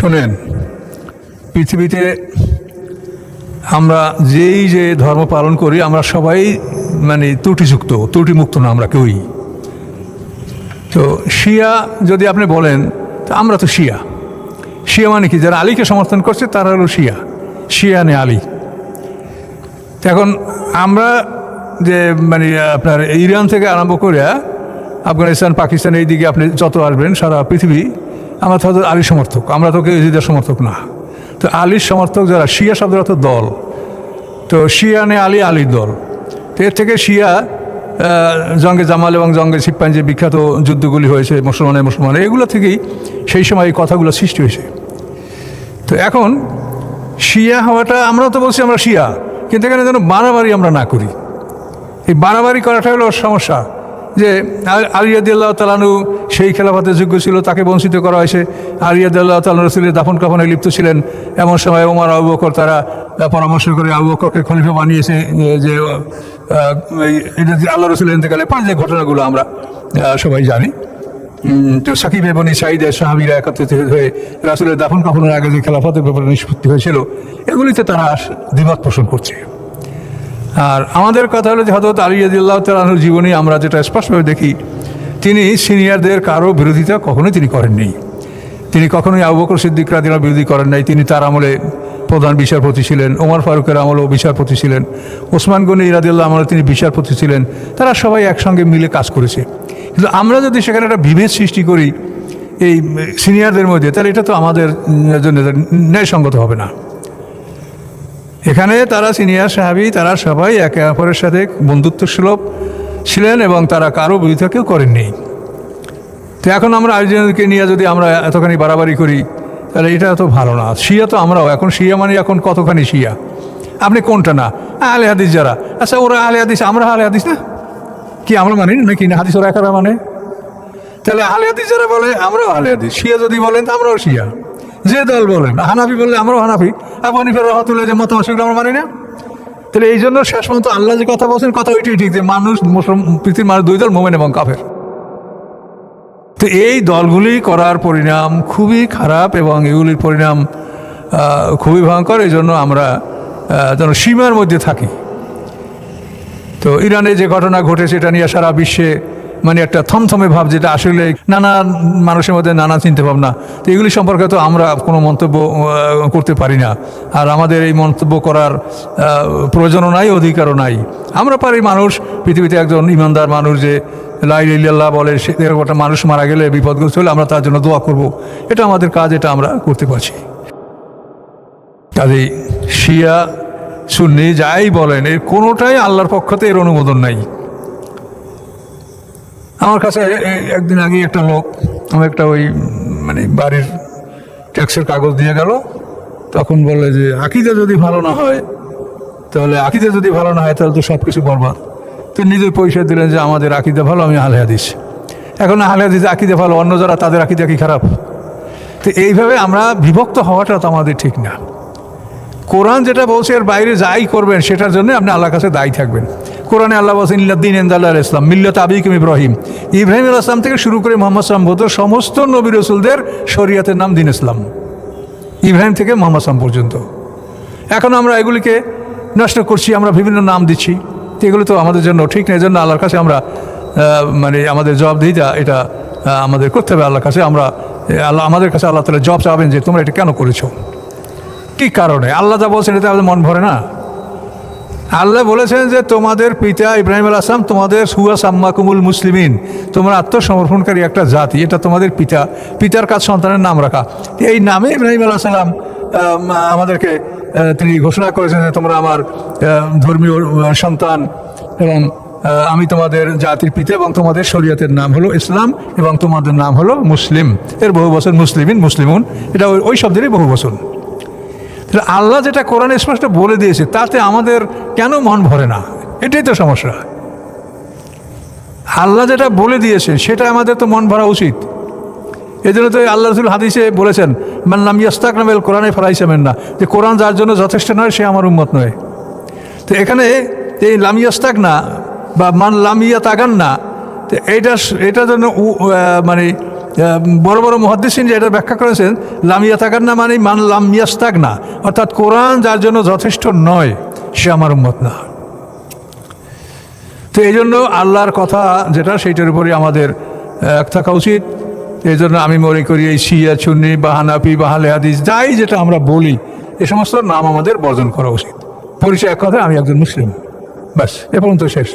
শোনেন, পৃথিবীতে আমরা যেই যে ধর্ম পালন করি আমরা সবাই ত্রুটিমুক্ত না আমরা কেউই। তো শিয়া যদি আপনি বলেন, তো আমরা তো শিয়া মানে কি, যারা আলীকে সমর্থন করছে তারা হলো শিয়া নে আলী। এখন আমরা যে আপনার ইরান থেকে আরম্ভ করে আফগানিস্তান, পাকিস্তান, এই দিকে আপনি যত আসবেন সারা পৃথিবী, আমরা তো আলীর সমর্থক, আমরা তো ইজিদের সমর্থক না। তো আলীর সমর্থক যারা, শিয়া শব্দের অর্থ দল, তো শিয়া নে আলীর দল। তো এর থেকে শিয়া জঙ্গে জামাল এবং জঙ্গে সিপ্পাইন যে বিখ্যাত যুদ্ধগুলি হয়েছে মুসলমানের, এগুলো থেকেই সেই সময় এই কথাগুলো সৃষ্টি হয়েছে। তো এখন শিয়া হওয়াটা, আমরা তো বলছি আমরা শিয়া, কিন্তু এখানে যেন বাড়াবাড়ি আমরা না করি। এই বাড়াবাড়ি করাটা হলো সমস্যা, যে আলী রাদিয়াল্লাহু তাআলা আনহু সেই খেলাফতের যোগ্য ছিল, তাকে বঞ্চিত করা হয়েছে। আলী রাদিয়াল্লাহু তাআলা রাসূলের দাফন কাফনে লিপ্ত ছিলেন, এমন সময় ওমর, আবু বকর তারা পরামর্শ করে আবু বকরকে খলিফা বানিয়েছে, যে আল্লাহ রাসূলের ইন্তেকালে পরে যে ঘটনাগুলো আমরা সবাই জানি। তো সাকিব বনি সাঈদের সাহাবীরা একত্রিত হয়ে রাসূলের দাফন কাফনের আগে যে খেলাফতের ব্যাপারে নিষ্পত্তি হয়েছিল, এগুলিতে তারা দ্বিমত পোষণ করছে। আর আমাদের কথা হলো যে হযরত আলী রাদিয়াল্লাহু তাআলা আনহুর জীবনী আমরা যেটা স্পষ্টভাবে দেখি, তিনি সিনিয়রদের কারো বিরোধিতা কখনোই তিনি করেননি। তিনি কখনোই আবু বকর সিদ্দিক রাদিয়াল্লাহু বিরোধী করেন নাই। তিনি তার আমলে প্রধান বিচারপতি ছিলেন, ওমর ফারুকের আমলেও বিচারপতি ছিলেন, ওসমান গনি রাদিয়াল্লাহু আমলে তিনি বিচারপতি ছিলেন। তারা সবাই একসঙ্গে মিলে কাজ করেছে। কিন্তু আমরা যদি সেখানে একটা বিভেদ সৃষ্টি করি এই সিনিয়রদের মধ্যে, তাহলে এটা তো আমাদের জন্য ন্যায়সঙ্গত হবে না। এখানে তারা সিনিয়র সাহাবী, তারা সবাই একে অপরের সাথে বন্ধুত্ব সুলভ ছিলেন এবং তারা কারো বিরোধিতা কেউ করেননি। তো এখন আমরা আরেকজনকে নিয়ে যদি আমরা এতখানি বাড়াবাড়ি করি, তাহলে এটা তো ভালো না। শিয়া তো আমরাও এখন শিয়া, মানে এখন কতখানি শিয়া, আপনি কোনটা না? আহলে হাদিস যারা, আচ্ছা ওরা আহলে হাদিস, আমরা আহলে হাদিস না কি? আমরা মানি নাকি না হাদিস ওরা একারা মানে? তাহলে আহলে হাদিস যারা বলে আমরাও আহলে হাদিস, শিয়া যদি বলেন তো আমরাও শিয়া। যে দল বলেন, হানাফি বললে আমরাও হানাফি, আবু হানিফা রাহমাতুল্লাহ যে মতামত সেগুলো আমরা মানি না। তাহলে এই জন্য শেষ পর্যন্ত আল্লাহ যে কথা বলছেন, কথা ওইটাই ঠিক, যে মানুষ পৃথিবীর মানুষ দুই দল, মুমিন এবং কাফের। তো এই দলগুলি করার পরিণাম খুবই খারাপ এবং এগুলির পরিণাম খুবই ভয়ঙ্কর। এই জন্য আমরা যেন সীমার মধ্যে থাকি। তো ইরানে যে ঘটনা ঘটেছে, এটা নিয়ে সারা বিশ্বে একটা থমথমে ভাব, যেটা আসলে নানা মানুষের মধ্যে নানা চিন্তা ভাবনা। তো এগুলি সম্পর্কে তো আমরা কোনো মন্তব্য করতে পারি না, আর আমাদের এই মন্তব্য করার প্রয়োজনও নাই, অধিকারও নাই। আমরা পারি, মানুষ পৃথিবীতে একজন ইমানদার মানুষ যে লা ইলাহা ইল্লাল্লাহ বলে, সে এরকম একটা মানুষ মারা গেলে, বিপদগ্রস্ত হলে আমরা তার জন্য দোয়া করব, এটা আমাদের কাজ, এটা আমরা করতে পারছি। কাজেই শিয়া সুন্নি যাই বলেন, এর কোনোটাই আল্লাহর পক্ষতে এর অনুমোদন নাই। আমার কাছে একদিন আগে একটা লোক আমার একটা বাড়ির ট্যাক্সের কাগজ দিয়ে গেল, তখন বলে যে আকীদা যদি ভালো না হয় তাহলে তো সব কিছু বরবাদ। তো নিজের পয়সা দিলেন যে আমাদের আকীদা ভালো, আমি আহলে হাদিস। এখন আহলে হাদিস আকীদা ভালো, অন্য যারা তাদের আকীদা কি খারাপ? তো এইভাবে আমরা বিভক্ত হওয়াটা তো আমাদের ঠিক না। কোরআন যেটা বলছে এর বাইরে যাই করবেন সেটার জন্য আপনি আল্লাহর কাছে দায়ী থাকবেন। কোরআনে আল্লাহ বলছেন ইল্লাদ্দিন ইনদাল্লাহিল ইসলাম মিল্লাত আবিকুম ইব্রাহিম আলাইহিস সালাম থেকে শুরু করে মুহাম্মদ সাল্লাল্লাহু আলাইহি ওয়াসাল্লাম সমস্ত নবী রাসূলদের শরীয়তের নাম দ্বীন ইসলাম, ইব্রাহিম থেকে মুহাম্মদ সাল্লাল্লাহু আলাইহি ওয়াসাল্লাম পর্যন্ত। এখন আমরা এগুলিকে নষ্ট করছি, আমরা বিভিন্ন নাম দিচ্ছি, তো এগুলো তো আমাদের জন্য ঠিক না। এই জন্য আল্লাহর কাছে আমরা আমাদের জবাবদিহিতা এটা আমাদের করতে হবে আল্লাহর কাছে। আমাদের কাছে আল্লাহ তাআলা জবাব চাবেন যে তোমরা এটা কেন করেছো, কী কারণে? আল্লাহ যা বলছেন এতে আমাদের মন ভরে না। আল্লাহ বলেছেন যে তোমাদের পিতা ইব্রাহিম আলাইহিস সালাম তোমাদের হুয়া সাম্মাকুমুল মুসলিমিন, তোমরা আত্মসমর্পণকারী একটা জাতি, এটা তোমাদের পিতার কাজ সন্তানের নাম রাখা। এই নামে ইব্রাহিম আলাইহিস সালাম আমাদেরকে তিনি ঘোষণা করেছেন যে তোমরা আমার ধর্মীয় সন্তান এবং আমি তোমাদের জাতির পিতা, এবং তোমাদের শরীয়তের নাম হলো ইসলাম এবং তোমাদের নাম হলো মুসলিম। এর বহু বচন মুসলিমুন, এটা ওই শব্দেরই বহু বচন। আল্লাহ যেটা কোরআনে স্পষ্ট বলে দিয়েছে তাতে আমাদের কেন মন ভরে না? এটাই তো সমস্যা। আল্লাহ যেটা বলে দিয়েছে সেটা আমাদের তো মন ভরা উচিত। এই জন্য তো আল্লাহ রাসূল হাদিসে বলেছেন মান লাম ইয়াস্তাগনা বিল কোরআনে ফালাইসা মিন্না, যে কোরআন যার জন্য যথেষ্ট নয় সে আমার উম্মত নয়। তো এখানে এই লাম ইয়াস্তাগনা বা মান লাম ইয়াতাগান্না, তো এটার জন্য বড় বড় মুহাদ্দিসিন যে এটা ব্যাখ্যা করেছেন, লামিয়া থাকার না মানে মান লামিয়াস্তাক না, অর্থাৎ কোরআন যার জন্য যথেষ্ট নয় সে আমার উম্মত না। তো এই জন্য আল্লাহর কথা যেটা সেইটার উপরে আমাদের থাকা উচিত। এই জন্য আমি মনে করি এই শিয়া সুন্নি বা হানাফি বা আহলে হাদিস যাই যেটা আমরা বলি এ সমস্ত নাম আমাদের বর্জন করা উচিত। পরিচয় এক কথা, আমি একজন মুসলিম, ব্যাস এ পর্যন্ত শেষ।